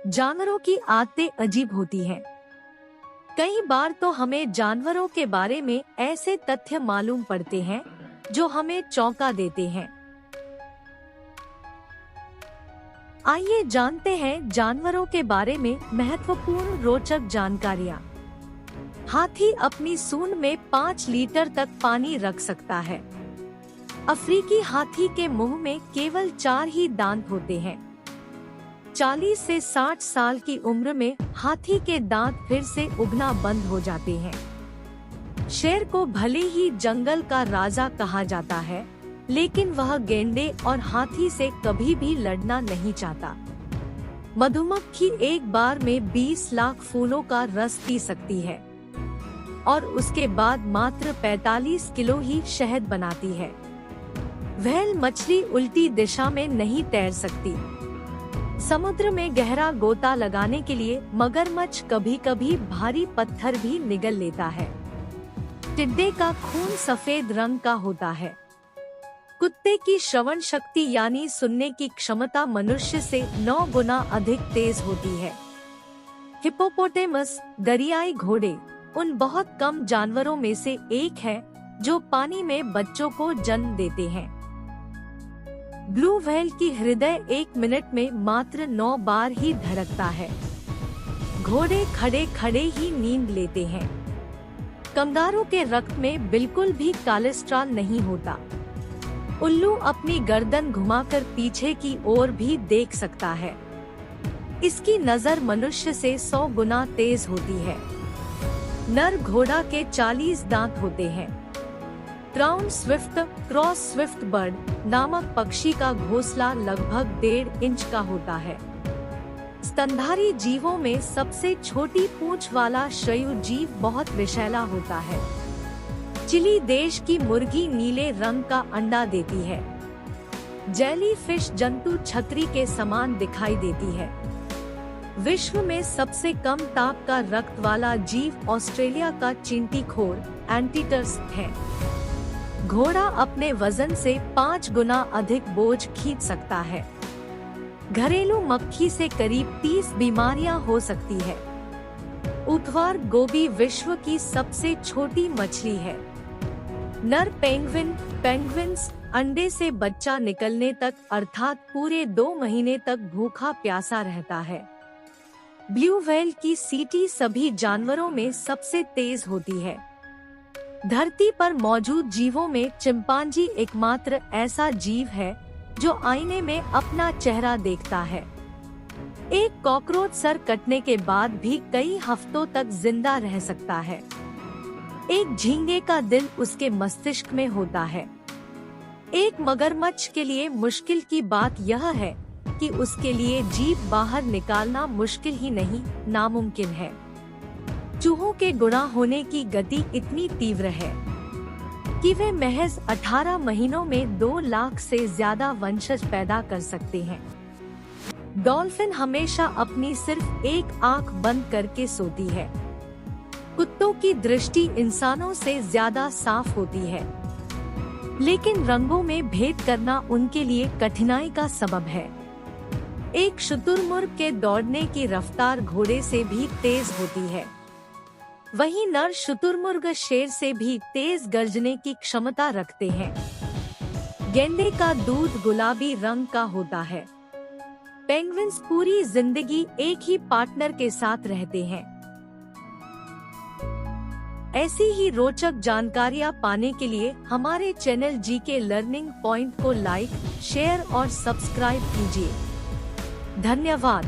जानवरों की आदतें अजीब होती हैं। कई बार तो हमें जानवरों के बारे में ऐसे तथ्य मालूम पड़ते हैं जो हमें चौंका देते हैं। आइए जानते हैं जानवरों के बारे में महत्वपूर्ण रोचक जानकारियाँ। हाथी अपनी सूंड में 5 लीटर तक पानी रख सकता है। अफ्रीकी हाथी के मुंह में केवल 4 ही दांत होते हैं। 40 से 60 साल की उम्र में हाथी के दांत फिर से उगना बंद हो जाते हैं। शेर को भले ही जंगल का राजा कहा जाता है, लेकिन वह गैंडे और हाथी से कभी भी लड़ना नहीं चाहता। मधुमक्खी एक बार में 20 लाख फूलों का रस पी सकती है और उसके बाद मात्र 45 किलो ही शहद बनाती है। व्हेल मछली उल्टी दिशा में नहीं तैर सकती। समुद्र में गहरा गोता लगाने के लिए मगरमच्छ कभी-कभी भारी पत्थर भी निगल लेता है। टिड्डे का खून सफेद रंग का होता है। कुत्ते की श्रवण शक्ति यानी सुनने की क्षमता मनुष्य से 9 गुना अधिक तेज होती है। हिप्पोपोटेमस, दरियाई घोड़े, उन बहुत कम जानवरों में से एक है जो पानी में बच्चों को जन्म देते हैं। ब्लू व्हेल की हृदय 1 मिनट में मात्र 9 बार ही धड़कता है। घोड़े खड़े खड़े ही नींद लेते हैं। कंगारू के रक्त में बिल्कुल भी कोलेस्ट्रॉल नहीं होता। उल्लू अपनी गर्दन घुमाकर पीछे की ओर भी देख सकता है। इसकी नजर मनुष्य से 100 गुना तेज होती है। नर घोड़ा के 40 दांत होते हैं। Crown Swift, cross Swift bird नामक पक्षी का घोंसला लगभग 1.5 इंच का होता है। स्तनधारी जीवों में सबसे छोटी पूंछ वाला श्रयु जीव बहुत विषैला होता है। चिली देश की मुर्गी नीले रंग का अंडा देती है। जेली फिश जंतु छतरी के समान दिखाई देती है। विश्व में सबसे कम ताप का रक्त वाला जीव ऑस्ट्रेलिया का चींटीखोर एंटीटर्स है। घोड़ा अपने वजन से 5 गुना अधिक बोझ खींच सकता है। घरेलू मक्खी से करीब 30 बीमारियां हो सकती है। ऊँटवार गोबी विश्व की सबसे छोटी मछली है। नर पेंगुइन्स अंडे से बच्चा निकलने तक अर्थात पूरे 2 महीने तक भूखा प्यासा रहता है। ब्लू व्हेल की सीटी सभी जानवरों में सबसे तेज होती है। धरती पर मौजूद जीवों में चिंपांजी एकमात्र ऐसा जीव है जो आईने में अपना चेहरा देखता है। एक कॉकरोच सर कटने के बाद भी कई हफ्तों तक जिंदा रह सकता है। एक झींगे का दिल उसके मस्तिष्क में होता है। एक मगरमच्छ के लिए मुश्किल की बात यह है कि उसके लिए जीभ बाहर निकालना मुश्किल ही नहीं, नामुमकिन है। चूहों के गुणा होने की गति इतनी तीव्र है कि वे महज 18 महीनों में 2 लाख से ज्यादा वंशज पैदा कर सकते हैं। डॉल्फिन हमेशा अपनी सिर्फ एक आंख बंद करके सोती है। कुत्तों की दृष्टि इंसानों से ज्यादा साफ होती है, लेकिन रंगों में भेद करना उनके लिए कठिनाई का सबब है। एक शुतुरमुर्ग के दौड़ने की रफ्तार घोड़े से भी तेज होती है। वहीं नर शुतुरमुर्ग शेर से भी तेज गर्जने की क्षमता रखते हैं। गेंडे का दूध गुलाबी रंग का होता है। पेंगुइन्स पूरी जिंदगी एक ही पार्टनर के साथ रहते हैं। ऐसी ही रोचक जानकारियाँ पाने के लिए हमारे चैनल जीके लर्निंग पॉइंट को लाइक, शेयर और सब्सक्राइब कीजिए। धन्यवाद।